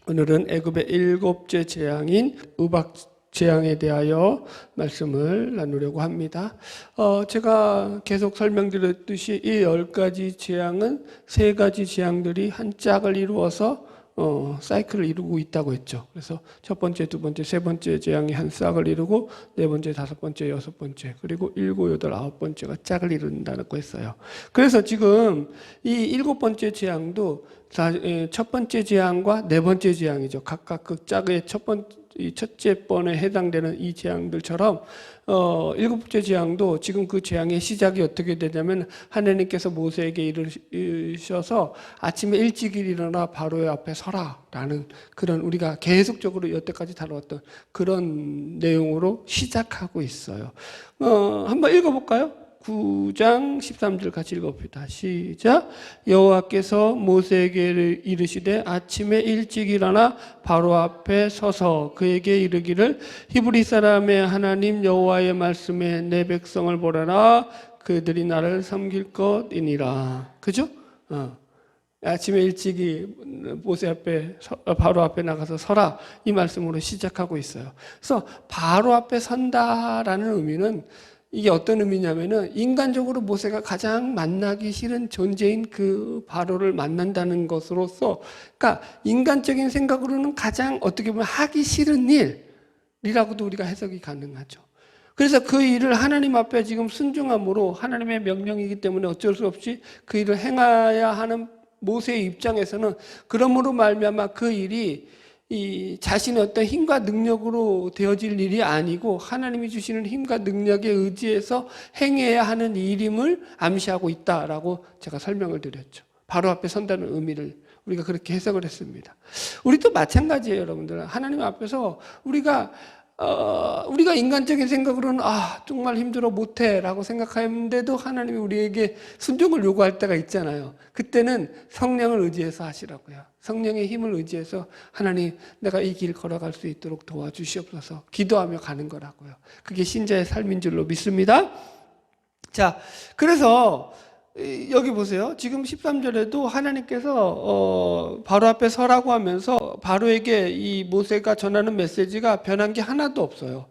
오늘은 애굽의 7째 재앙인 우박 재앙에 대하여 말씀을 나누려고 합니다. 제가 계속 설명드렸듯이 이 10가지 재앙은 3가지 재앙들이 한 짝을 이루어서 사이클을 이루고 있다고 했죠. 그래서 첫 번째, 두 번째, 세 번째 재앙이 한 싹을 이루고 네 번째, 다섯 번째, 여섯 번째, 그리고 일곱, 여덟, 아홉 번째가 짝을 이룬다고 했어요. 그래서 지금 이 7번째 재앙도 첫 번째 재앙과 네 번째 재앙이죠. 각각 그 짝의 첫째 번에 해당되는 이 재앙들처럼 7번째 재앙도 지금 그 재앙의 시작이 어떻게 되냐면 하나님께서 모세에게 이르셔서 아침에 일찍 일어나 바로의 앞에 서라라는 그런 우리가 계속적으로 여태까지 다루었던 그런 내용으로 시작하고 있어요. 한번 읽어볼까요? 9장 13절 같이 읽어봅시다. 시작. 여호와께서 모세에게 이르시되 아침에 일찍 일어나 바로 앞에 서서 그에게 이르기를 히브리 사람의 하나님 여호와의 말씀에 내 백성을 보라라 그들이 나를 섬길 것이니라. 그죠? 아침에 일찍이 모세 앞에 바로 앞에 나가서 서라 이 말씀으로 시작하고 있어요. 그래서 바로 앞에 선다라는 의미는 이게 어떤 의미냐면은 인간적으로 모세가 가장 만나기 싫은 존재인 그 바로를 만난다는 것으로서, 그러니까 인간적인 생각으로는 가장 어떻게 보면 하기 싫은 일이라고도 우리가 해석이 가능하죠. 그래서 그 일을 하나님 앞에 지금 순종함으로 하나님의 명령이기 때문에 어쩔 수 없이 그 일을 행해야 하는 모세의 입장에서는 그러므로 말미암아 그 일이 이 자신의 어떤 힘과 능력으로 되어질 일이 아니고 하나님이 주시는 힘과 능력에 의지해서 행해야 하는 일임을 암시하고 있다라고 제가 설명을 드렸죠. 바로 앞에 선다는 의미를 우리가 그렇게 해석을 했습니다. 우리도 마찬가지예요, 여러분들. 하나님 앞에서 우리가 인간적인 생각으로는 정말 힘들어 못해라고 생각하는데도 하나님이 우리에게 순종을 요구할 때가 있잖아요. 그때는 성령을 의지해서 하시라고요. 성령의 힘을 의지해서 하나님 내가 이 길 걸어갈 수 있도록 도와주시옵소서 기도하며 가는 거라고요. 그게 신자의 삶인 줄로 믿습니다. 자, 그래서 여기 보세요. 지금 13절에도 하나님께서 바로 앞에 서라고 하면서 바로에게 이 모세가 전하는 메시지가 변한 게 하나도 없어요.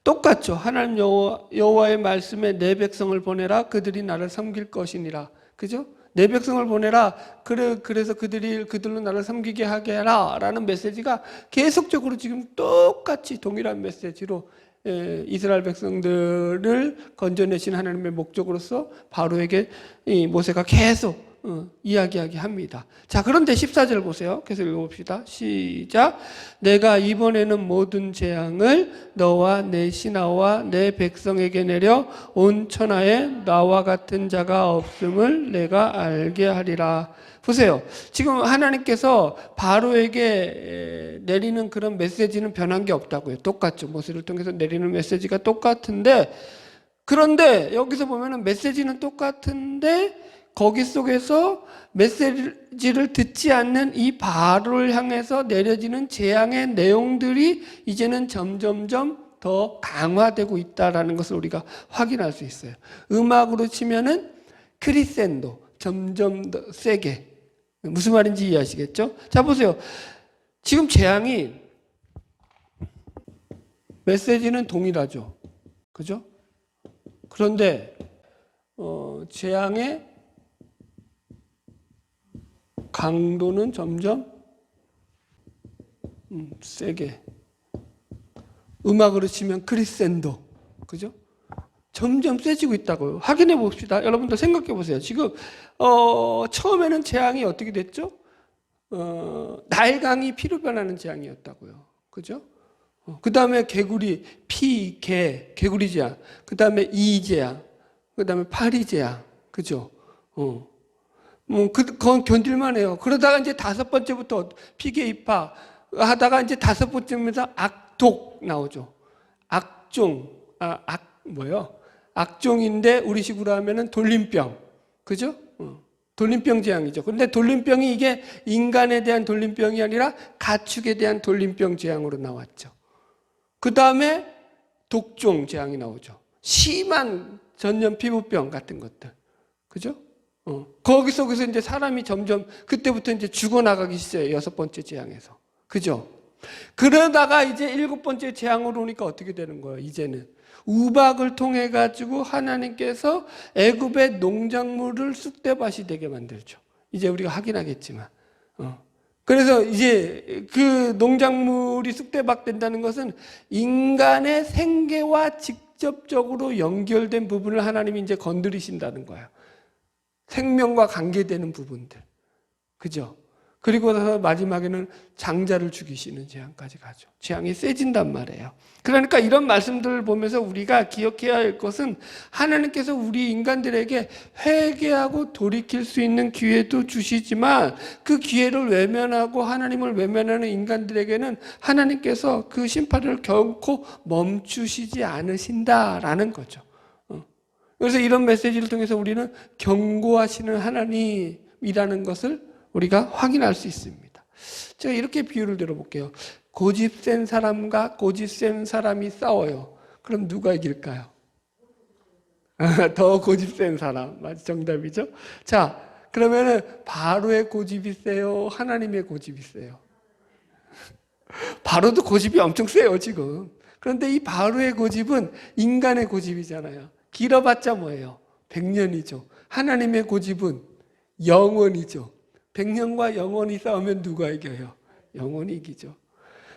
똑같죠. 하나님 여호와의 말씀에 내 백성을 보내라 그들이 나를 섬길 것이니라. 그죠? 내 백성을 보내라. 그래서 그들로 나를 섬기게 하게 해라 라는 메시지가 계속적으로 지금 똑같이 동일한 메시지로 이스라엘 백성들을 건져내신 하나님의 목적으로서 바로에게 이 모세가 계속 이야기하게 합니다. 자, 그런데 14절 보세요. 계속 읽어봅시다. 시작. 내가 이번에는 모든 재앙을 너와 내 신하와 내 백성에게 내려 온 천하에 나와 같은 자가 없음을 내가 알게 하리라. 보세요. 지금 하나님께서 바로에게 내리는 그런 메시지는 변한 게 없다고요. 똑같죠. 모세를 통해서 내리는 메시지가 똑같은데, 그런데 여기서 보면은 메시지는 똑같은데 거기 속에서 메시지를 듣지 않는 이 바로를 향해서 내려지는 재앙의 내용들이 이제는 점점점 더 강화되고 있다는 것을 우리가 확인할 수 있어요. 음악으로 치면은 크리센도, 점점 더 세게. 무슨 말인지 이해하시겠죠? 자, 보세요. 지금 재앙이 메시지는 동일하죠. 그죠? 그런데 재앙의 강도는 점점 세게. 음악으로 치면 크리센도. 그죠? 점점 세지고 있다고요. 확인해 봅시다. 여러분들 생각해 보세요. 지금 처음에는 재앙이 어떻게 됐죠? 날강이 피로 변하는 재앙이었다고요. 그죠? 그 다음에 개구리, 개구리 재앙. 그 다음에 이재앙. 그 다음에 파리재앙. 그죠? 그건 견딜만 해요. 그러다가 이제 5번째부터 피계입파 하다가 이제 5번째면서 악독 나오죠. 악종인데 우리식으로 하면은 돌림병. 그죠? 돌림병 재앙이죠. 그런데 돌림병이 이게 인간에 대한 돌림병이 아니라 가축에 대한 돌림병 재앙으로 나왔죠. 그 다음에 독종 재앙이 나오죠. 심한 전염 피부병 같은 것들. 그죠? 거기서 이제 사람이 점점 그때부터 이제 죽어나가기 시작해요. 6번째 재앙에서. 그죠? 그러다가 이제 7번째 재앙으로 오니까 어떻게 되는 거예요? 이제는 우박을 통해 가지고 하나님께서 애굽의 농작물을 쑥대밭이 되게 만들죠. 이제 우리가 확인하겠지만, 그래서 이제 그 농작물이 쑥대밭 된다는 것은 인간의 생계와 직접적으로 연결된 부분을 하나님이 이제 건드리신다는 거예요. 생명과 관계되는 부분들, 그죠? 그리고 나서 마지막에는 장자를 죽이시는 재앙까지 가죠. 재앙이 세진단 말이에요. 그러니까 이런 말씀들을 보면서 우리가 기억해야 할 것은 하나님께서 우리 인간들에게 회개하고 돌이킬 수 있는 기회도 주시지만 그 기회를 외면하고 하나님을 외면하는 인간들에게는 하나님께서 그 심판을 결코 멈추시지 않으신다라는 거죠. 그래서 이런 메시지를 통해서 우리는 경고하시는 하나님이라는 것을 우리가 확인할 수 있습니다. 제가 이렇게 비유를 들어볼게요. 고집 센 사람과 고집 센 사람이 싸워요. 그럼 누가 이길까요? 더 고집 센 사람. 맞아, 정답이죠? 자, 그러면은 바로의 고집이 세요? 하나님의 고집이 세요? 바로도 고집이 엄청 세요, 지금. 그런데 이 바로의 고집은 인간의 고집이잖아요. 길어봤자 뭐예요? 100년이죠. 하나님의 고집은 영원이죠. 100년과 영원히 싸우면 누가 이겨요? 영원히 이기죠.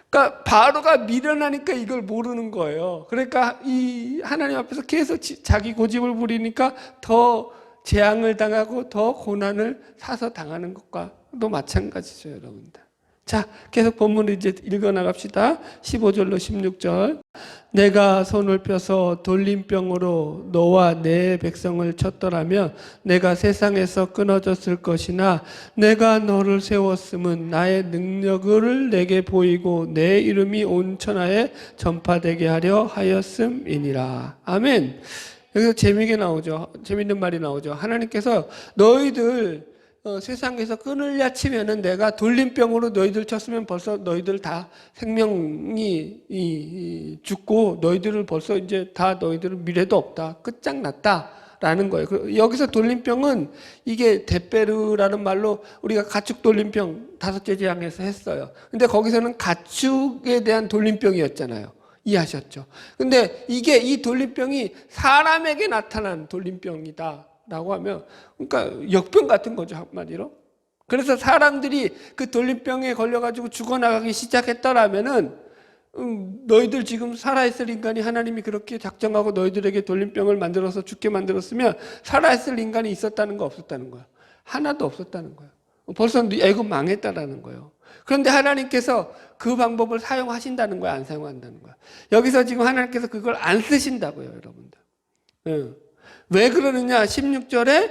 그러니까 바로가 미련하니까 이걸 모르는 거예요. 그러니까 이 하나님 앞에서 계속 자기 고집을 부리니까 더 재앙을 당하고 더 고난을 사서 당하는 것과도 마찬가지죠, 여러분들. 자, 계속 본문을 이제 읽어나갑시다. 15절로 16절. 내가 손을 펴서 돌림병으로 너와 내 백성을 쳤더라면 내가 세상에서 끊어졌을 것이나 내가 너를 세웠음은 나의 능력을 내게 보이고 내 이름이 온 천하에 전파되게 하려 하였음이니라. 아멘. 여기서 재미있게 나오죠. 재미있는 말이 나오죠. 하나님께서 너희들 세상에서 끊으려 치면은 내가 돌림병으로 너희들 쳤으면 벌써 너희들 다 생명이 죽고 너희들을 벌써 이제 다 너희들 미래도 없다. 끝장났다라는 거예요. 여기서 돌림병은 이게 데베르라는 말로 우리가 가축 돌림병 5째 재앙에서 했어요. 근데 거기서는 가축에 대한 돌림병이었잖아요. 이해하셨죠? 근데 이게 이 돌림병이 사람에게 나타난 돌림병이다. 라고 하면, 그러니까 역병 같은 거죠, 한마디로. 그래서 사람들이 그 돌림병에 걸려가지고 죽어나가기 시작했더라면은, 너희들 지금 살아있을 인간이 하나님이 그렇게 작정하고 너희들에게 돌림병을 만들어서 죽게 만들었으면 살아있을 인간이 있었다는 거 없었다는 거야. 하나도 없었다는 거예요. 벌써 애굽 망했다라는 거예요. 그런데 하나님께서 그 방법을 사용하신다는 거야, 안 사용한다는 거야. 여기서 지금 하나님께서 그걸 안 쓰신다고요, 여러분들. 왜 그러느냐? 16절에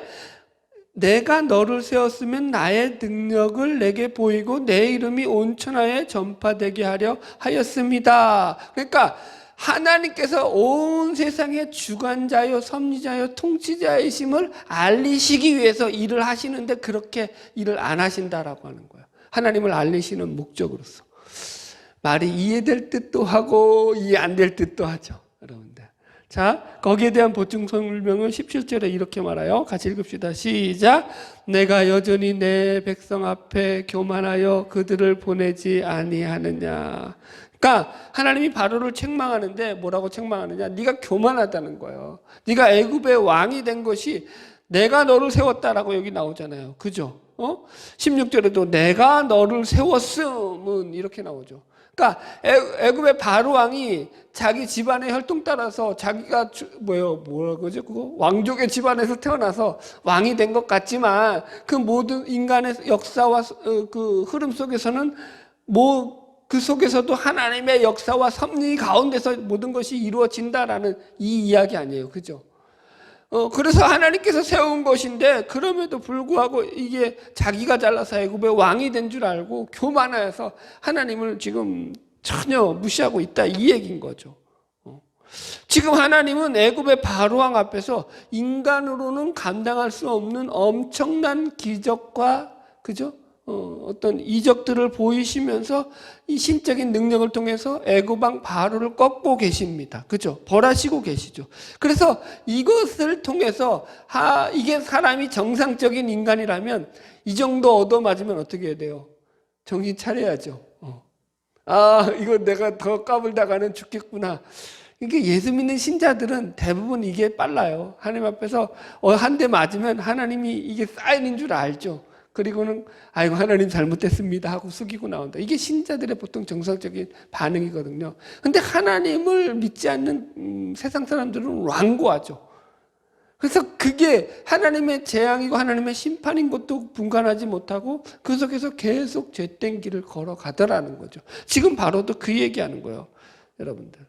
내가 너를 세웠으면 나의 능력을 내게 보이고 내 이름이 온 천하에 전파되게 하려 하였습니다. 그러니까 하나님께서 온 세상의 주관자요, 섭리자요, 통치자이심을 알리시기 위해서 일을 하시는데 그렇게 일을 안 하신다라고 하는 거예요. 하나님을 알리시는 목적으로서. 말이 이해될 듯도 하고 이해 안 될 듯도 하죠, 여러분들. 자, 거기에 대한 보충 설명은 17절에 이렇게 말해요. 같이 읽읍시다. 시작. 내가 여전히 내 백성 앞에 교만하여 그들을 보내지 아니하느냐. 그러니까 하나님이 바로를 책망하는데 뭐라고 책망하느냐? 네가 교만하다는 거예요. 네가 애굽의 왕이 된 것이 내가 너를 세웠다라고 여기 나오잖아요. 그죠? 16절에도 내가 너를 세웠음은 이렇게 나오죠. 그러니까 애굽의 바로 왕이 자기 집안의 혈통 따라서 자기가 뭐라 그러죠? 그거 왕족의 집안에서 태어나서 왕이 된 것 같지만 그 모든 인간의 역사와 그 흐름 속에서는 그 속에서도 하나님의 역사와 섭리 가운데서 모든 것이 이루어진다라는 이 이야기 아니에요. 그죠? 그래서 하나님께서 세운 것인데 그럼에도 불구하고 이게 자기가 잘나서 애굽의 왕이 된 줄 알고 교만해서 하나님을 지금 전혀 무시하고 있다 이 얘기인 거죠. 지금 하나님은 애굽의 바로왕 앞에서 인간으로는 감당할 수 없는 엄청난 기적과 그죠? 어떤 이적들을 보이시면서 이 신적인 능력을 통해서 애굽왕 바로를 꺾고 계십니다. 그죠? 벌하시고 계시죠. 그래서 이것을 통해서 이게 사람이 정상적인 인간이라면 이 정도 얻어맞으면 어떻게 해야 돼요? 정신 차려야죠. 아, 이거 내가 더 까불다가는 죽겠구나. 이게 예수 믿는 신자들은 대부분 이게 빨라요. 하나님 앞에서 한 대 맞으면 하나님이 이게 사인인 줄 알죠. 그리고는 아이고 하나님 잘못됐습니다 하고 숙이고 나온다. 이게 신자들의 보통 정상적인 반응이거든요. 근데 하나님을 믿지 않는 세상 사람들은 완고하죠. 그래서 그게 하나님의 재앙이고 하나님의 심판인 것도 분간하지 못하고 그 속에서 계속 죄된 길을 걸어가더라는 거죠. 지금 바로도 그 얘기하는 거예요, 여러분들.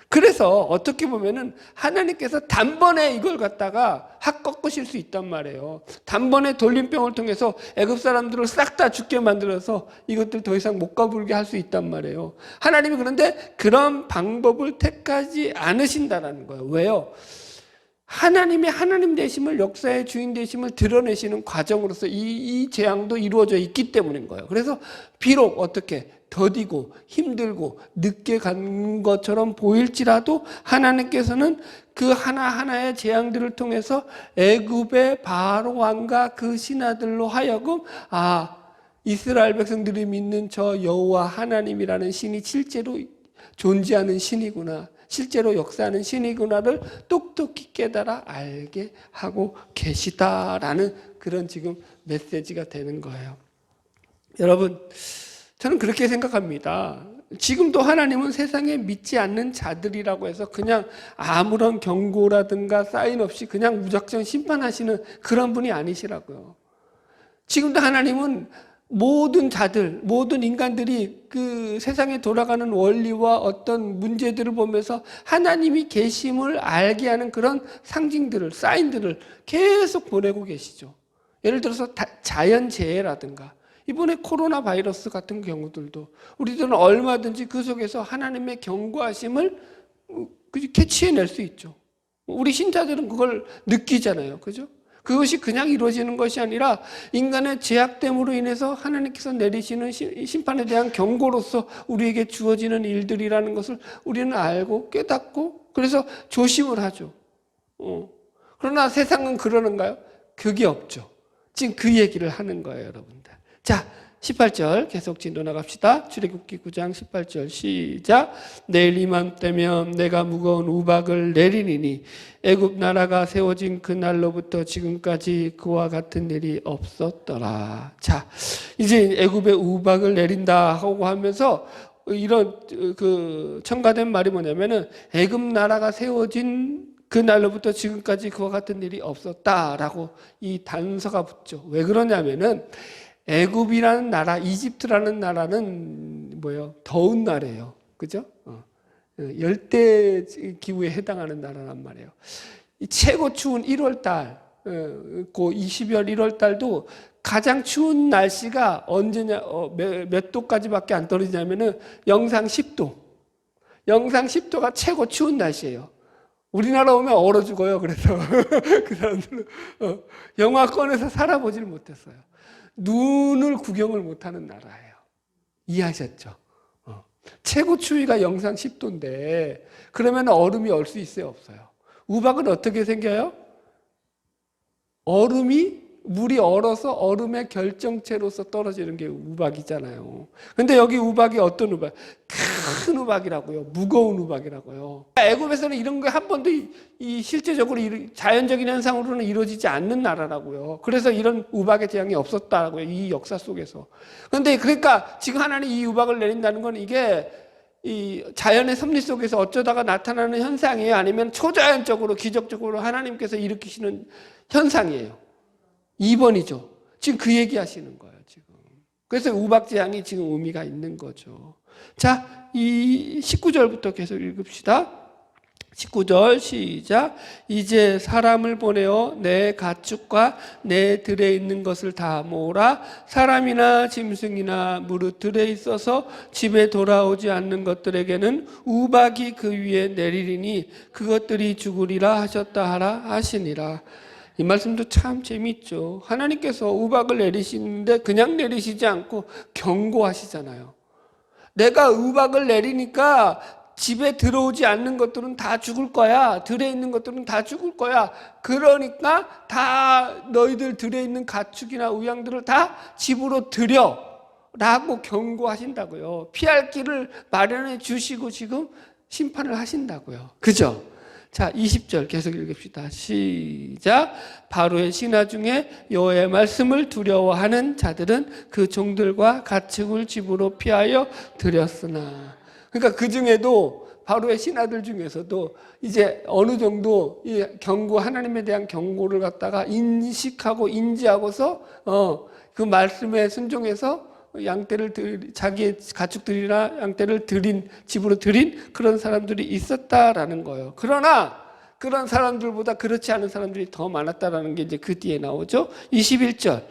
그래서 어떻게 보면은 하나님께서 단번에 이걸 갖다가 확 꺾으실 수 있단 말이에요. 단번에 돌림병을 통해서 애굽 사람들을 싹 다 죽게 만들어서 이것들 더 이상 못 가불게 할 수 있단 말이에요. 하나님이 그런데 그런 방법을 택하지 않으신다라는 거예요. 왜요? 하나님의 하나님 되심을, 역사의 주인 되심을 드러내시는 과정으로서 이 재앙도 이루어져 있기 때문인 거예요. 그래서 비록 어떻게 더디고 힘들고 늦게 간 것처럼 보일지라도 하나님께서는 그 하나하나의 재앙들을 통해서 애굽의 바로 왕과 그 신하들로 하여금 이스라엘 백성들이 믿는 저 여호와 하나님이라는 신이 실제로 존재하는 신이구나, 실제로 역사하는 신이구나를 똑똑히 깨달아 알게 하고 계시다라는 그런 지금 메시지가 되는 거예요. 여러분, 저는 그렇게 생각합니다. 지금도 하나님은 세상에 믿지 않는 자들이라고 해서 그냥 아무런 경고라든가 사인 없이 그냥 무작정 심판하시는 그런 분이 아니시라고요. 지금도 하나님은 모든 자들, 모든 인간들이 그 세상에 돌아가는 원리와 어떤 문제들을 보면서 하나님이 계심을 알게 하는 그런 상징들을, 사인들을 계속 보내고 계시죠. 예를 들어서 자연재해라든가 이번에 코로나 바이러스 같은 경우들도 우리들은 얼마든지 그 속에서 하나님의 경고하심을 캐치해낼 수 있죠. 우리 신자들은 그걸 느끼잖아요. 그죠? 그것이 그냥 이루어지는 것이 아니라 인간의 죄악됨으로 인해서 하나님께서 내리시는 심판에 대한 경고로서 우리에게 주어지는 일들이라는 것을 우리는 알고 깨닫고 그래서 조심을 하죠. 그러나 세상은 그러는가요? 그게 없죠. 지금 그 얘기를 하는 거예요, 여러분들. 자, 18절 계속 진도 나갑시다. 출애굽기 9장 18절 시작. 내일 이맘때면 내가 무거운 우박을 내리니니 애굽 나라가 세워진 그날로부터 지금까지 그와 같은 일이 없었더라. 자, 이제 애굽에 우박을 내린다 하고 하면서 이런 그 첨가된 말이 뭐냐면은 애굽 나라가 세워진 그날로부터 지금까지 그와 같은 일이 없었다라고 이 단서가 붙죠. 왜 그러냐면은 애굽이라는 나라, 이집트라는 나라는 뭐예요? 더운 나라예요. 그죠? 열대 기후에 해당하는 나라란 말이에요. 최고 추운 1월 달, 그 12월 1월 달도 가장 추운 날씨가 언제냐, 몇 도까지밖에 안 떨어지냐면은 영상 10도. 영상 10도가 최고 추운 날씨예요. 우리나라 오면 얼어 죽어요. 그래서 그 사람들은 영하권에서 살아보질 못했어요. 눈을 구경을 못하는 나라예요. 이해하셨죠? 최고 추위가 영상 10도인데 그러면 얼음이 얼 수 있어요? 없어요? 우박은 어떻게 생겨요? 물이 얼어서 얼음의 결정체로서 떨어지는 게 우박이잖아요. 근데 여기 우박이 어떤 우박? 큰 우박이라고요. 무거운 우박이라고요. 애굽에서는 이런 게 한 번도 실제적으로 자연적인 현상으로는 이루어지지 않는 나라라고요. 그래서 이런 우박의 재앙이 없었다고요. 이 역사 속에서. 그런데 그러니까 지금 하나님 이 우박을 내린다는 건 이게 이 자연의 섭리 속에서 어쩌다가 나타나는 현상이에요? 아니면 초자연적으로 기적적으로 하나님께서 일으키시는 현상이에요? 2번이죠. 지금 그 얘기 하시는 거예요, 지금. 그래서 우박재앙이 지금 의미가 있는 거죠. 자, 이 19절부터 계속 읽읍시다. 19절 시작. 이제 사람을 보내어 내 가축과 내 들에 있는 것을 다 모으라. 사람이나 짐승이나 무릇 들에 있어서 집에 돌아오지 않는 것들에게는 우박이 그 위에 내리리니 그것들이 죽으리라 하셨다 하라 하시니라. 이 말씀도 참 재미있죠. 하나님께서 우박을 내리시는데 그냥 내리시지 않고 경고하시잖아요. 내가 우박을 내리니까 집에 들어오지 않는 것들은 다 죽을 거야. 들에 있는 것들은 다 죽을 거야. 그러니까 다 너희들 들에 있는 가축이나 우양들을 다 집으로 들여. 라고 경고하신다고요. 피할 길을 마련해 주시고 지금 심판을 하신다고요. 그죠? 자, 20절 계속 읽읍시다. 시작. 바로의 신하 중에 여호와의 말씀을 두려워하는 자들은 그 종들과 가축을 집으로 피하여 들였으나. 그러니까 그 중에도 바로의 신하들 중에서도 이제 어느 정도 이 경고, 하나님에 대한 경고를 갖다가 인식하고 인지하고서 그 말씀에 순종해서 양떼를 자기의 가축들이나 양떼를 집으로 들인 그런 사람들이 있었다라는 거예요. 그러나 그런 사람들보다 그렇지 않은 사람들이 더 많았다라는 게 이제 그 뒤에 나오죠. 21절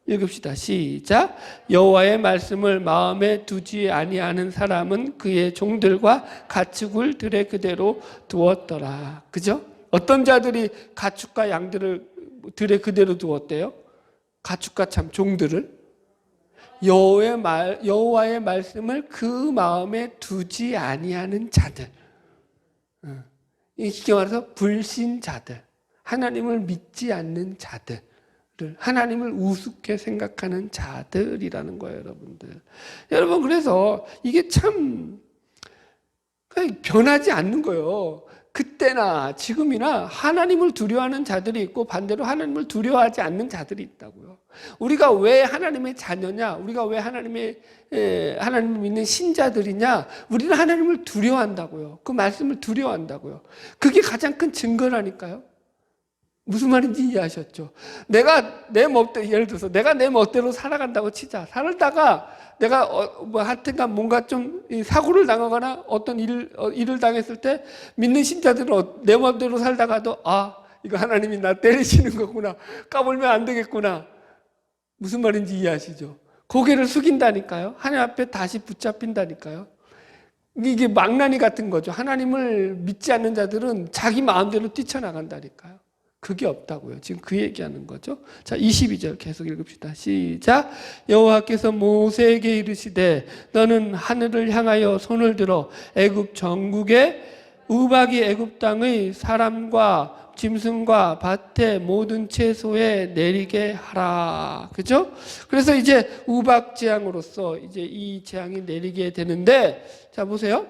읽읍시다. 시작. 여호와의 말씀을 마음에 두지 아니하는 사람은 그의 종들과 가축을 들에 그대로 두었더라. 그죠? 어떤 자들이 가축과 양들을 들에 그대로 두었대요? 가축과 참 종들을 여호와의 말씀을 그 마음에 두지 아니하는 자들. 이렇게 말해서 불신자들, 하나님을 믿지 않는 자들, 하나님을 우습게 생각하는 자들이라는 거예요, 여러분들. 여러분, 그래서 이게 참 변하지 않는 거예요. 그때나 지금이나 하나님을 두려워하는 자들이 있고 반대로 하나님을 두려워하지 않는 자들이 있다고요. 우리가 왜 하나님의 자녀냐? 우리가 왜 하나님을 믿는 신자들이냐? 우리는 하나님을 두려워한다고요. 그 말씀을 두려워한다고요. 그게 가장 큰 증거라니까요. 무슨 말인지 이해하셨죠? 예를 들어서 내가 내 멋대로 살아간다고 치자. 살다가 내가 하여튼간 뭔가 좀 사고를 당하거나 어떤 일을 당했을 때 믿는 신자들은 내 멋대로 살다가도 이거 하나님이 나 때리시는 거구나. 까불면 안 되겠구나. 무슨 말인지 이해하시죠? 고개를 숙인다니까요. 하나님 앞에 다시 붙잡힌다니까요. 이게 망나니 같은 거죠. 하나님을 믿지 않는 자들은 자기 마음대로 뛰쳐나간다니까요. 그게 없다고요. 지금 그 얘기하는 거죠. 자, 22절 계속 읽읍시다. 시작. 여호와께서 모세에게 이르시되 너는 하늘을 향하여 손을 들어 애굽 전국에 우박이 애굽 땅의 사람과 짐승과 밭의 모든 채소에 내리게 하라. 그죠? 그래서 이제 우박 재앙으로서 이제 이 재앙이 내리게 되는데, 자 보세요.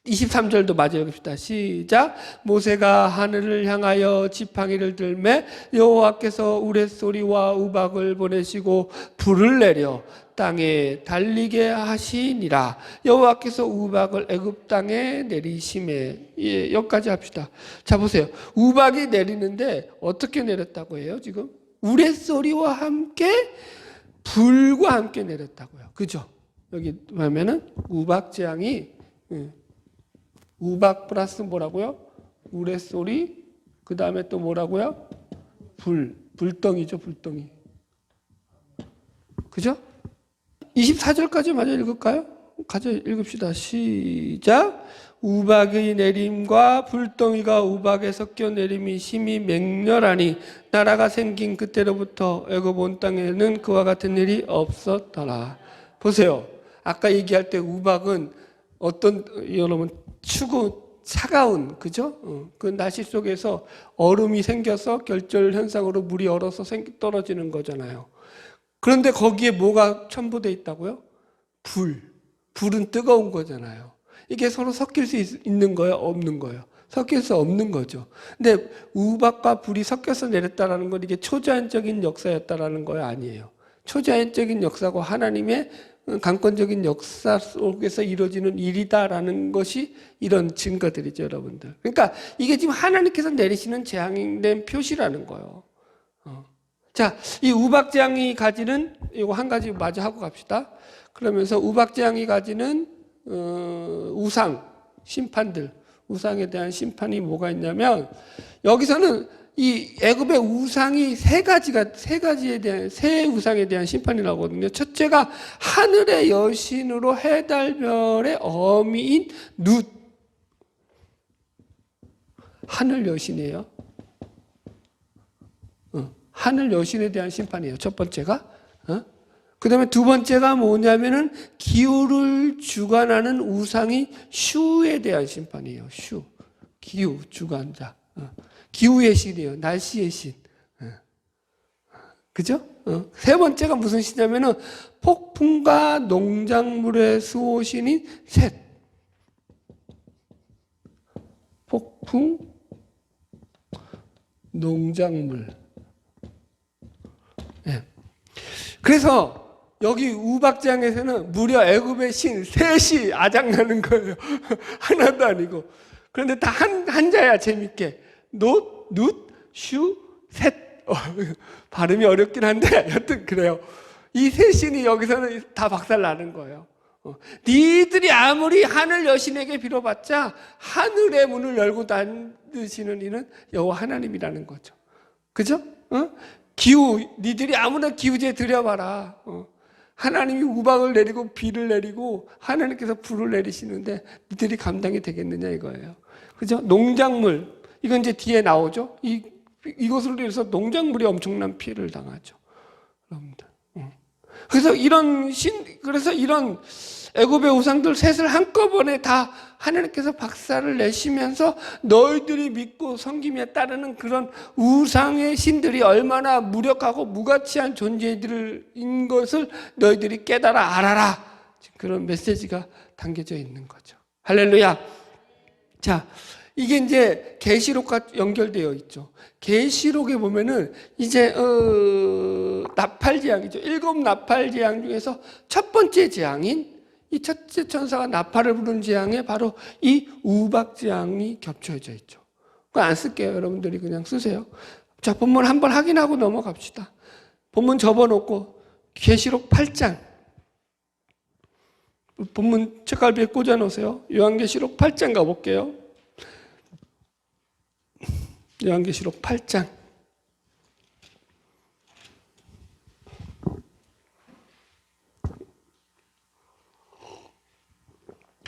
23절도 마저 읽읍시다. 시작. 모세가 하늘을 향하여 지팡이를 들매 여호와께서 우레소리와 우박을 보내시고 불을 내려 땅에 달리게 하시니라. 여호와께서 우박을 애굽 땅에 내리심에. 예, 여기까지 합시다. 자 보세요. 우박이 내리는데 어떻게 내렸다고 해요? 지금 우레소리와 함께 불과 함께 내렸다고요. 그죠? 여기 보면은 우박 재앙이 우박 플러스 뭐라고요? 우레소리, 그 다음에 또 뭐라고요? 불덩이죠, 불덩이. 그죠? 24절까지 마저 읽을까요? 가져 읽읍시다. 시작. 우박의 내림과 불덩이가 우박에 섞여 내림이 심히 맹렬하니 나라가 생긴 그때로부터 애굽 온 땅에는 그와 같은 일이 없었더라. 보세요. 아까 얘기할 때 우박은 어떤, 여러분, 추고 차가운, 그죠? 그 날씨 속에서 얼음이 생겨서 결절 현상으로 물이 얼어서 떨어지는 거잖아요. 그런데 거기에 뭐가 첨부되어 있다고요? 불은 뜨거운 거잖아요. 이게 서로 섞일 수 있는 거예요? 없는 거예요? 섞일 수 없는 거죠. 근데 우박과 불이 섞여서 내렸다는 건 이게 초자연적인 역사였다라는 거예요? 아니에요. 초자연적인 역사고 하나님의 강권적인 역사 속에서 이루어지는 일이다라는 것이 이런 증거들이죠, 여러분들. 그러니까 이게 지금 하나님께서 내리시는 재앙된 표시라는 거예요. 자, 이 우박 재앙이 가지는 이거 한 가지 마저 하고 갑시다. 그러면서 우박 재앙이 가지는 우상, 심판들, 우상에 대한 심판이 뭐가 있냐면 여기서는 이 애굽의 우상이 세 우상에 대한 심판이 나오거든요. 첫째가 하늘의 여신으로 해달별의 어미인 룻. 하늘 여신이에요. 하늘 여신에 대한 심판이에요. 첫 번째가. 그 다음에 두 번째가 뭐냐면은 기후를 주관하는 우상이 슈에 대한 심판이에요. 슈. 기후, 주관자. 기후의 신이에요. 날씨의 신. 그죠? 세 번째가 무슨 시냐면은 폭풍과 농작물의 수호신인 셋. 폭풍, 농작물. 네. 그래서 여기 우박지향에서는 무려 애굽의 신 셋이 아작나는 거예요. 하나도 아니고. 그런데 다 한자야, 재밌게. 놋, 눕, 슈, 셋. 발음이 어렵긴 한데 여튼 그래요. 이 세 신이 여기서는 다 박살나는 거예요. 니들이 아무리 하늘 여신에게 빌어봤자 하늘의 문을 열고 닫으시는 이는 여호와 하나님이라는 거죠. 그죠? 기후, 니들이 아무나 기후제 드려봐라. 하나님이 우박을 내리고 비를 내리고 하나님께서 불을 내리시는데 니들이 감당이 되겠느냐 이거예요. 그죠? 농작물, 이건 이제 뒤에 나오죠. 이것으로 인해서 농작물이 엄청난 피해를 당하죠. 여러분들. 그래서 이런 애굽의 우상들 셋을 한꺼번에 다 하나님께서 박살을 내시면서 너희들이 믿고 섬김에 따르는 그런 우상의 신들이 얼마나 무력하고 무가치한 존재들인 것을 너희들이 깨달아 알아라. 그런 메시지가 담겨져 있는 거죠. 할렐루야. 자, 이게 이제 계시록과 연결되어 있죠. 계시록에 보면은 이제 나팔 재앙이죠. 7 나팔 재앙 중에서 첫 번째 재앙인 이 첫째 천사가 나팔을 부는 재앙에 바로 이 우박 재앙이 겹쳐져 있죠. 그거 안 쓸게요. 여러분들이 그냥 쓰세요. 자, 본문 한번 확인하고 넘어갑시다. 본문 접어놓고 계시록 8장. 본문 책갈피에 꽂아놓으세요. 요한계시록 8장 가볼게요. 요한계시록 8장.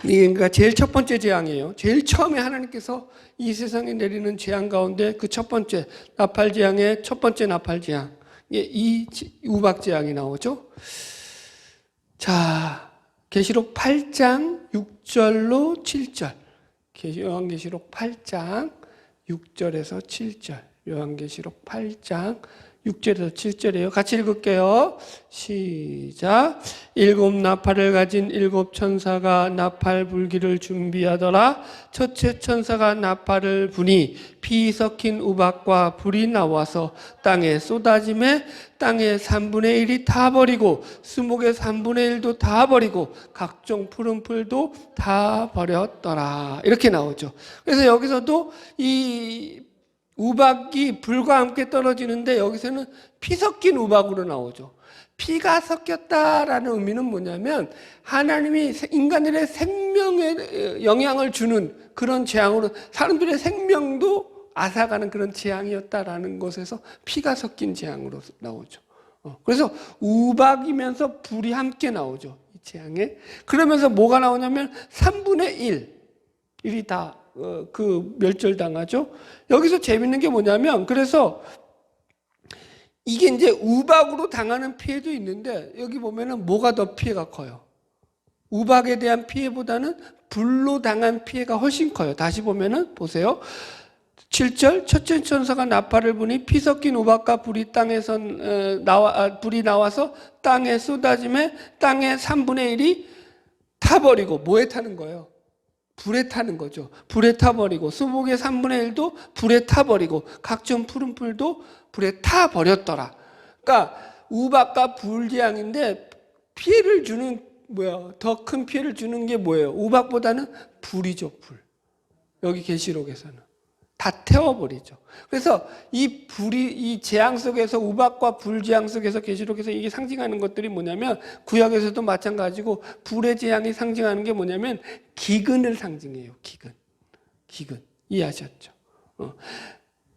이게 그러니까 제일 첫 번째 재앙이에요. 제일 처음에 하나님께서 이 세상에 내리는 재앙 가운데 그 첫 번째 나팔 재앙의 첫 번째 나팔 재앙. 이 우박 재앙이 나오죠. 자, 계시록 8장 6절로 7절. 요한계시록 8장 6절에서 7절. 요한계시록 8장 6절에서 7절이에요. 같이 읽을게요. 시작. 7 나팔을 가진 7 천사가 나팔 불기를 준비하더라. 첫째 천사가 나팔을 부니 피 섞인 우박과 불이 나와서 땅에 쏟아짐에 땅의 3분의 1이 다 버리고 수목의 3분의 1도 다 버리고 각종 푸른 풀도 다 버렸더라. 이렇게 나오죠. 그래서 여기서도 이 우박이 불과 함께 떨어지는데 여기서는 피 섞인 우박으로 나오죠. 피가 섞였다라는 의미는 뭐냐면 하나님이 인간들의 생명에 영향을 주는 그런 재앙으로 사람들의 생명도 앗아가는 그런 재앙이었다라는 것에서 피가 섞인 재앙으로 나오죠. 그래서 우박이면서 불이 함께 나오죠. 이 재앙에. 그러면서 뭐가 나오냐면 3분의 1이 다 멸절당하죠. 여기서 재밌는 게 뭐냐면, 그래서 이게 이제 우박으로 당하는 피해도 있는데, 여기 보면은 뭐가 더 피해가 커요? 우박에 대한 피해보다는 불로 당한 피해가 훨씬 커요. 다시 보면은, 보세요. 7절, 첫째 천사가 나팔을 부니 피 섞인 우박과 불이 땅에서 불이 나와서 땅에 쏟아짐에 땅의 3분의 1이 타버리고, 뭐에 타는 거예요? 불에 타는 거죠. 불에 타버리고 수목의 3분의 1도 불에 타버리고 각종 푸른 풀도 불에 타버렸더라. 그러니까 우박과 불재앙인데 피해를 주는 더 큰 피해를 주는 게 뭐예요? 우박보다는 불이죠. 불. 여기 계시록에서는 다 태워버리죠. 그래서 이 재앙 속에서 우박과 불 재앙 속에서 계시록에서 이게 상징하는 것들이 뭐냐면 구약에서도 마찬가지고 불의 재앙이 상징하는 게 뭐냐면 기근을 상징해요. 기근. 이해하셨죠?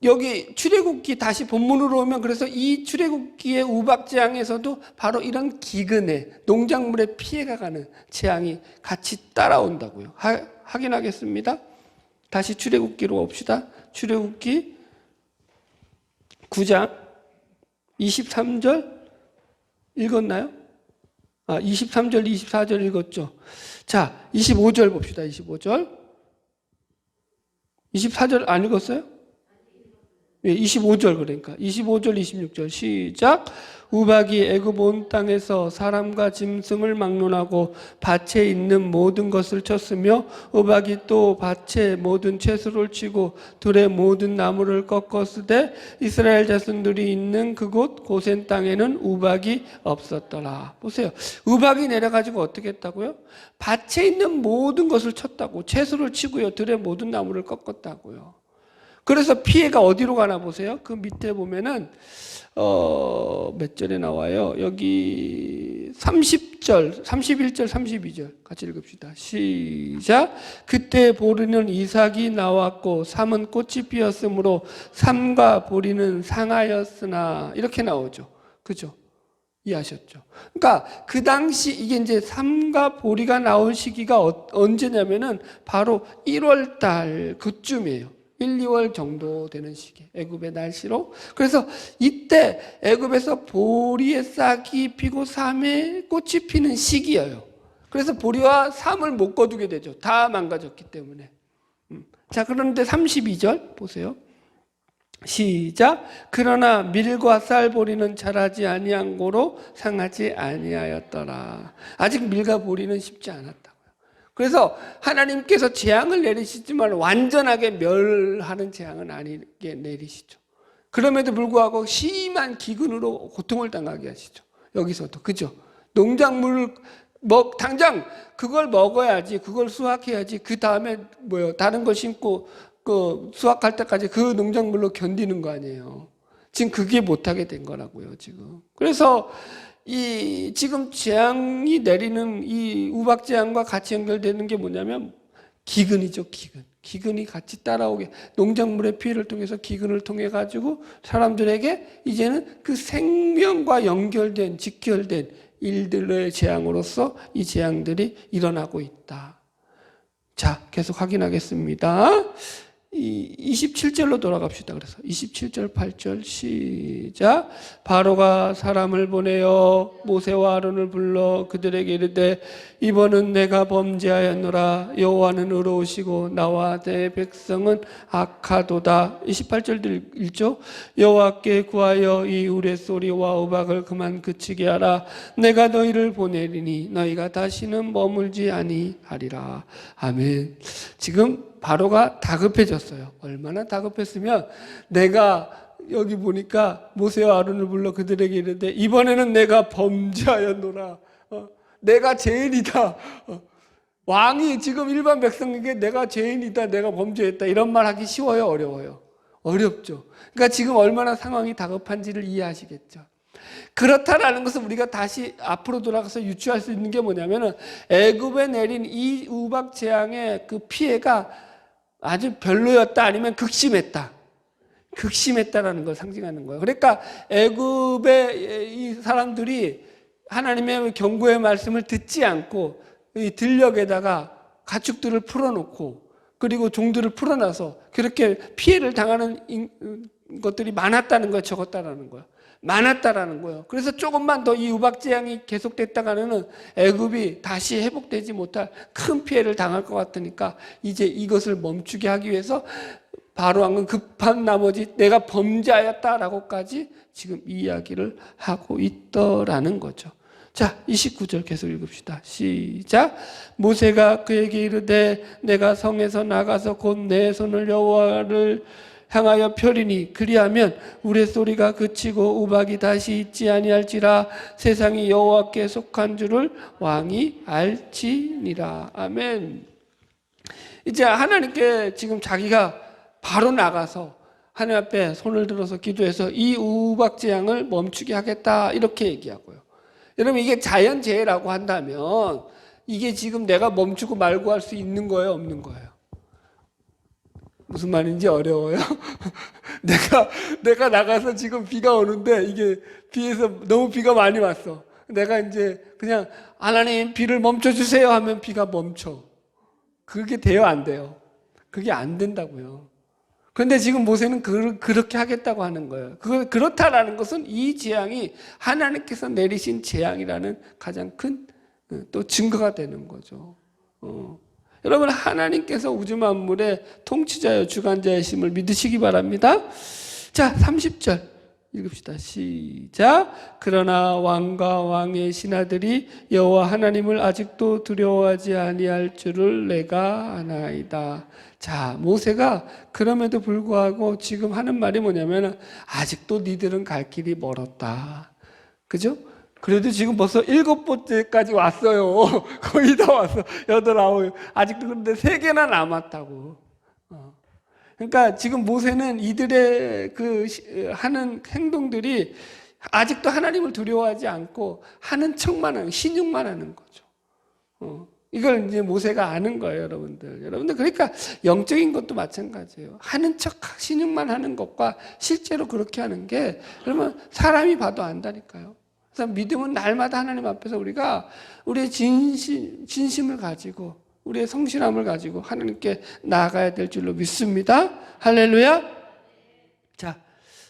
여기 출애굽기 다시 본문으로 오면 그래서 이 출애굽기의 우박 재앙에서도 바로 이런 기근에 농작물에 피해가 가는 재앙이 같이 따라온다고요. 확인하겠습니다. 다시 출애굽기로 옵시다. 출애굽기 9장 23절 읽었나요? 23절, 24절 읽었죠. 자, 25절 봅시다. 25절. 24절 안 읽었어요? 25절 그러니까 25절 26절 시작. 우박이 애굽 온 땅에서 사람과 짐승을 막론하고 밭에 있는 모든 것을 쳤으며 우박이 또 밭에 모든 채소를 치고 들의 모든 나무를 꺾었으되 이스라엘 자손들이 있는 그곳 고센 땅에는 우박이 없었더라. 보세요. 우박이 내려가지고 어떻게 했다고요? 밭에 있는 모든 것을 쳤다고. 채소를 치고요. 들의 모든 나무를 꺾었다고요. 그래서 피해가 어디로 가나 보세요. 그 밑에 보면은 몇 절에 나와요. 여기 30절, 31절, 32절 같이 읽읍시다. 시작. 그때 보리는 이삭이 나왔고 삼은 꽃이 피었으므로 삼과 보리는 상하였으나 이렇게 나오죠. 그죠? 이해하셨죠? 그러니까 그 당시 이게 이제 삼과 보리가 나온 시기가 언제냐면은 바로 1월 달 그쯤이에요. 1, 2월 정도 되는 시기, 애굽의 날씨로. 그래서 이때 애굽에서 보리의 싹이 피고 삼의 꽃이 피는 시기예요. 그래서 보리와 삼을 못 거두게 되죠. 다 망가졌기 때문에. 자, 그런데 32절 보세요. 시작. 그러나 밀과 쌀보리는 자라지 아니한 고로 상하지 아니하였더라. 아직 밀과 보리는 쉽지 않았다. 그래서 하나님께서 재앙을 내리시지만 완전하게 멸하는 재앙은 아니게 내리시죠. 그럼에도 불구하고 심한 기근으로 고통을 당하게 하시죠. 여기서도 그죠? 농작물을 당장 그걸 먹어야지, 그걸 수확해야지. 그 다음에 다른 걸 심고 그 수확할 때까지 그 농작물로 견디는 거 아니에요. 지금 그게 못하게 된 거라고요, 지금. 그래서 이 지금 재앙이 내리는 이 우박 재앙과 같이 연결되는 게 뭐냐면 기근이죠, 기근. 기근이 같이 따라오게 농작물의 피해를 통해서 기근을 통해 가지고 사람들에게 이제는 그 생명과 연결된 직결된 일들의 재앙으로서 이 재앙들이 일어나고 있다. 자, 계속 확인하겠습니다. 27절로 돌아갑시다. 그래서 27절 8절 시작. 바로가 사람을 보내어 모세와 아론을 불러 그들에게 이르되 이번은 내가 범죄하였노라. 여호와는 의로우시고 나와 내 백성은 악하도다. 28절 읽죠. 여호와께 구하여 이 우레소리와 우박을 그만 그치게 하라. 내가 너희를 보내리니 너희가 다시는 머물지 아니하리라. 아멘. 지금 바로가 다급해졌어요. 얼마나 다급했으면 내가 여기 보니까 모세와 아론을 불러 그들에게 이르되 이번에는 내가 범죄하였노라. 내가 죄인이다. 왕이 지금 일반 백성에게 내가 죄인이다, 내가 범죄했다 이런 말 하기 쉬워요, 어려워요? 어렵죠. 그러니까 지금 얼마나 상황이 다급한지를 이해하시겠죠. 그렇다라는 것은 우리가 다시 앞으로 돌아가서 유추할 수 있는 게 뭐냐면은 애굽에 내린 이 우박 재앙의 그 피해가 아주 별로였다 아니면 극심했다. 극심했다라는 걸 상징하는 거예요. 그러니까 애굽의 이 사람들이 하나님의 경고의 말씀을 듣지 않고 이 들녘에다가 가축들을 풀어놓고 그리고 종들을 풀어놔서 그렇게 피해를 당하는 것들이 많았다는 거예요. 적었다라는 거예요. 많았다라는 거예요. 그래서 조금만 더 이 우박 재앙이 계속됐다가는 애굽이 다시 회복되지 못할 큰 피해를 당할 것 같으니까 이제 이것을 멈추게 하기 위해서 바로 왕은 급한 나머지 내가 범죄하였다라고까지 지금 이야기를 하고 있더라는 거죠. 자, 29절 계속 읽읍시다. 시작. 모세가 그에게 이르되 내가 성에서 나가서 곧 내 손을 여호와를 향하여 펴리니 그리하면 우레소리가 그치고 우박이 다시 있지 아니할지라 세상이 여호와께 속한 줄을 왕이 알지니라. 아멘. 이제 하나님께 지금 자기가 바로 나가서 하나님 앞에 손을 들어서 기도해서 이 우박 재앙을 멈추게 하겠다 이렇게 얘기하고요. 여러분 이게 자연재해라고 한다면 이게 지금 내가 멈추고 말고 할 수 있는 거예요, 없는 거예요? 무슨 말인지 어려워요? 내가 나가서 지금 비가 오는데 이게 비에서 너무 비가 많이 왔어. 내가 이제 그냥 하나님 비를 멈춰주세요 하면 비가 멈춰. 그게 돼요, 안 돼요? 그게 안 된다고요. 그런데 지금 모세는 그렇게 하겠다고 하는 거예요. 그렇다라는 것은 이 재앙이 하나님께서 내리신 재앙이라는 가장 큰 또 증거가 되는 거죠. 여러분 하나님께서 우주 만물의 통치자여 주관자이심을 믿으시기 바랍니다. 자, 30절 읽읍시다. 시작. 그러나 왕과 왕의 신하들이 여호와 하나님을 아직도 두려워하지 아니할 줄을 내가 아나이다. 자, 모세가 그럼에도 불구하고 지금 하는 말이 뭐냐면 아직도 니들은 갈 길이 멀었다. 그죠? 그래도 지금 벌써 7번째까지 왔어요. 거의 다 왔어. 8, 9. 아직도 그런데 3개나 남았다고. 그러니까 지금 모세는 이들의 그 하는 행동들이 아직도 하나님을 두려워하지 않고 하는 척만 하는, 신용만 하는 거죠. 이걸 이제 모세가 아는 거예요, 여러분들. 여러분들, 그러니까 영적인 것도 마찬가지예요. 하는 척, 신용만 하는 것과 실제로 그렇게 하는 게, 그러면 사람이 봐도 안다니까요. 그래서 믿음은 날마다 하나님 앞에서 우리가 우리의 진심을 가지고, 우리의 성실함을 가지고 하나님께 나아가야 될 줄로 믿습니다. 할렐루야. 자,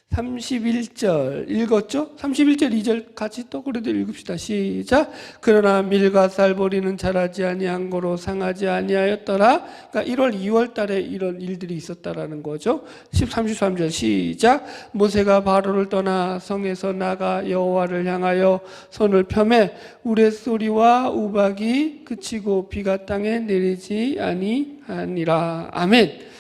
31절 읽었죠? 31절 2절 같이 또 그래도 읽읍시다. 시작. 그러나 밀과 쌀보리는 자라지 아니한 거로 상하지 아니하였더라. 그러니까 1월 2월 달에 이런 일들이 있었다라는 거죠. 33절 시작. 모세가 바로를 떠나 성에서 나가 여호와를 향하여 손을 펴매 우레소리와 우박이 그치고 비가 땅에 내리지 아니하니라. 아멘.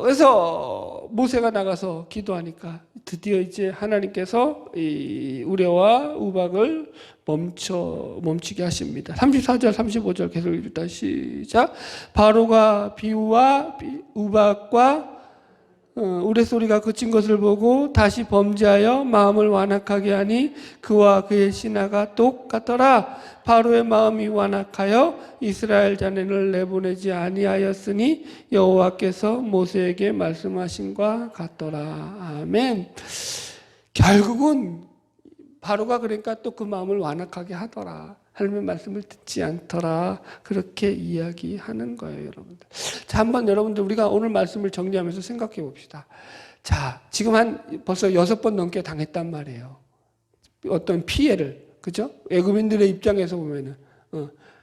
그래서 모세가 나가서 기도하니까 드디어 이제 하나님께서 이 우레와 우박을 멈추게 하십니다. 34절, 35절 계속 읽다 시작. 바로가 비와 우박과 우레소리가 그친 것을 보고 다시 범죄하여 마음을 완악하게 하니 그와 그의 신하가 똑같더라. 바로의 마음이 완악하여 이스라엘 자손을 내보내지 아니하였으니 여호와께서 모세에게 말씀하신과 같더라. 아멘. 결국은 바로가 그러니까 또 그 마음을 완악하게 하더라. 하나님의 말씀을 듣지 않더라. 그렇게 이야기하는 거예요, 여러분들. 자, 한번 여러분들 우리가 오늘 말씀을 정리하면서 생각해 봅시다. 자, 지금 벌써 6번 넘게 당했단 말이에요. 어떤 피해를, 그죠? 애굽인들의 입장에서 보면은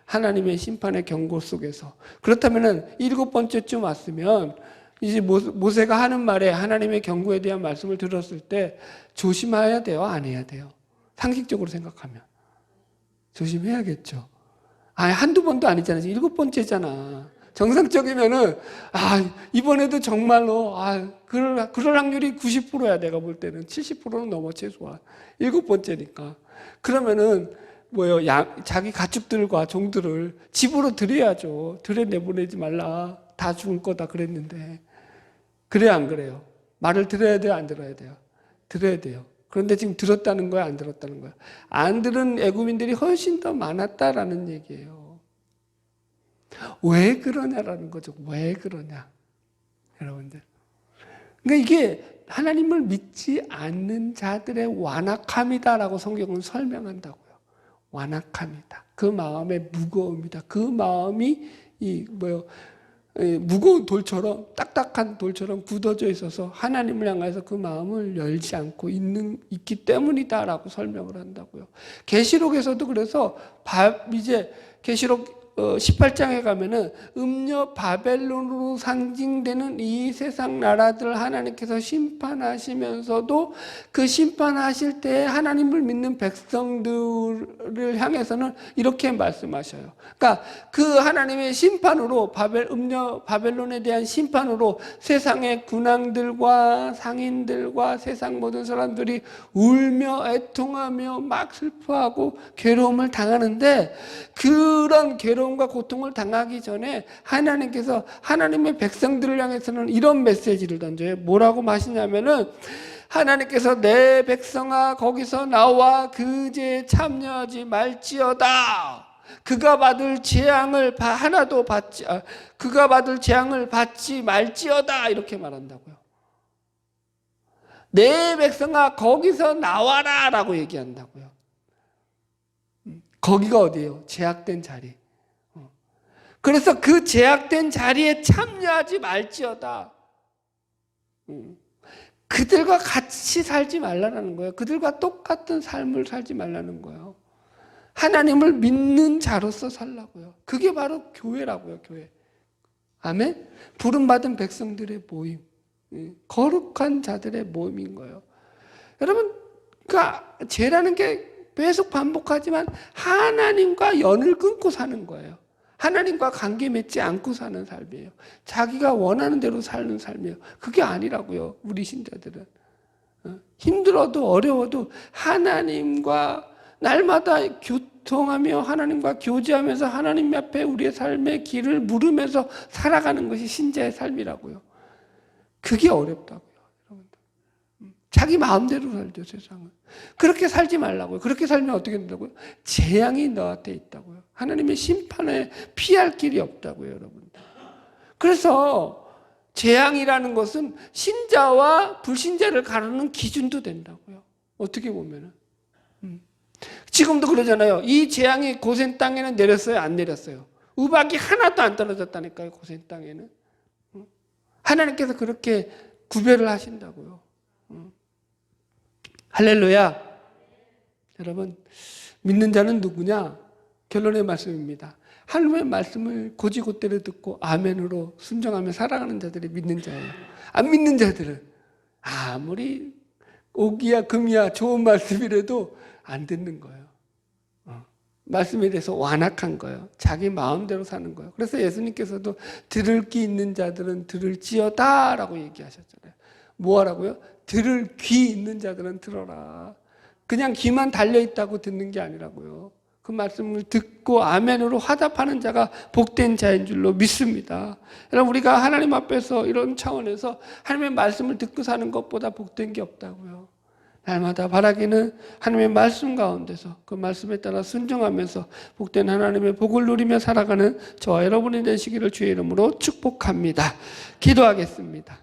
하나님의 심판의 경고 속에서. 그렇다면은 7번째쯤 왔으면 이제 모세가 하는 말에 하나님의 경고에 대한 말씀을 들었을 때 조심해야 돼요, 안 해야 돼요? 상식적으로 생각하면. 조심해야겠죠. 한두 번도 아니잖아요. 7번째잖아. 정상적이면은, 이번에도 정말로, 그럴 확률이 90%야, 내가 볼 때는. 70%는 넘어, 최소한. 7번째니까. 그러면은, 자기 가축들과 종들을 집으로 들여야죠. 들여 내보내지 말라. 다 죽을 거다 그랬는데. 그래야 안 그래요? 말을 들어야 돼요, 안 들어야 돼요? 들어야 돼요. 그런데 지금 들었다는 거야, 안 들었다는 거야? 안 들은 애굽인들이 훨씬 더 많았다라는 얘기예요. 왜 그러냐라는 거죠. 왜 그러냐, 여러분들. 그러니까 이게 하나님을 믿지 않는 자들의 완악함이다라고 성경은 설명한다고요. 완악함이다. 그 마음의 무거움이다. 그 마음이 무거운 돌처럼, 딱딱한 돌처럼 굳어져 있어서 하나님을 향해서 그 마음을 열지 않고 있기 때문이다라고 설명을 한다고요. 계시록에서도 그래서 이제 계시록 18장에 가면은 음녀 바벨론으로 상징되는 이 세상 나라들 하나님께서 심판하시면서도 그 심판하실 때 하나님을 믿는 백성들을 향해서는 이렇게 말씀하셔요. 그러니까 그 하나님의 심판으로 음녀 바벨론에 대한 심판으로 세상의 군왕들과 상인들과 세상 모든 사람들이 울며 애통하며 막 슬퍼하고 괴로움을 당하는데, 그런 괴로움과 고통을 당하기 전에 하나님께서 하나님의 백성들을 향해서는 이런 메시지를 던져요. 뭐라고 마시냐면은, 하나님께서 내 백성아 거기서 나와 그 죄에 참여하지 말지어다. 그가 받을 재앙을 받지 말지어다, 이렇게 말한다고요. 내 백성아 거기서 나와라 라고 얘기한다고요. 거기가 어디예요? 제약된 자리. 그래서 그 제약된 자리에 참여하지 말지어다. 그들과 같이 살지 말라는 거예요. 그들과 똑같은 삶을 살지 말라는 거예요. 하나님을 믿는 자로서 살라고요. 그게 바로 교회라고요, 교회. 아멘? 부름받은 백성들의 모임. 거룩한 자들의 모임인 거예요. 여러분, 그러니까 죄라는 게 계속 반복하지만 하나님과 연을 끊고 사는 거예요. 하나님과 관계 맺지 않고 사는 삶이에요. 자기가 원하는 대로 사는 삶이에요. 그게 아니라고요, 우리 신자들은. 힘들어도 어려워도 하나님과 날마다 교통하며 하나님과 교제하면서 하나님 앞에 우리의 삶의 길을 물으면서 살아가는 것이 신자의 삶이라고요. 그게 어렵다고요, 여러분들. 자기 마음대로 살죠, 세상은. 그렇게 살지 말라고요. 그렇게 살면 어떻게 된다고요? 재앙이 너한테 있다고요. 하나님의 심판에 피할 길이 없다고요, 여러분들. 그래서 재앙이라는 것은 신자와 불신자를 가르는 기준도 된다고요. 어떻게 보면은. 지금도 그러잖아요. 이 재앙이 고센 땅에는 내렸어요, 안 내렸어요? 우박이 하나도 안 떨어졌다니까요, 고센 땅에는. 하나님께서 그렇게 구별을 하신다고요. 할렐루야. 여러분, 믿는 자는 누구냐? 결론의 말씀입니다. 하나님의 말씀을 고지고대로 듣고 아멘으로 순종하며 살아가는 자들이 믿는 자예요. 안 믿는 자들은 아무리 옥이야 금이야 좋은 말씀이라도 안 듣는 거예요. 말씀에 대해서 완악한 거예요. 자기 마음대로 사는 거예요. 그래서 예수님께서도 들을 귀 있는 자들은 들을지어다 라고 얘기하셨잖아요. 뭐 하라고요? 들을 귀 있는 자들은 들어라. 그냥 귀만 달려있다고 듣는 게 아니라고요. 그 말씀을 듣고 아멘으로 화답하는 자가 복된 자인 줄로 믿습니다. 여러분, 우리가 하나님 앞에서 이런 차원에서 하나님의 말씀을 듣고 사는 것보다 복된 게 없다고요. 날마다 바라기는 하나님의 말씀 가운데서 그 말씀에 따라 순종하면서 복된 하나님의 복을 누리며 살아가는 저와 여러분이 되시기를 주의 이름으로 축복합니다. 기도하겠습니다.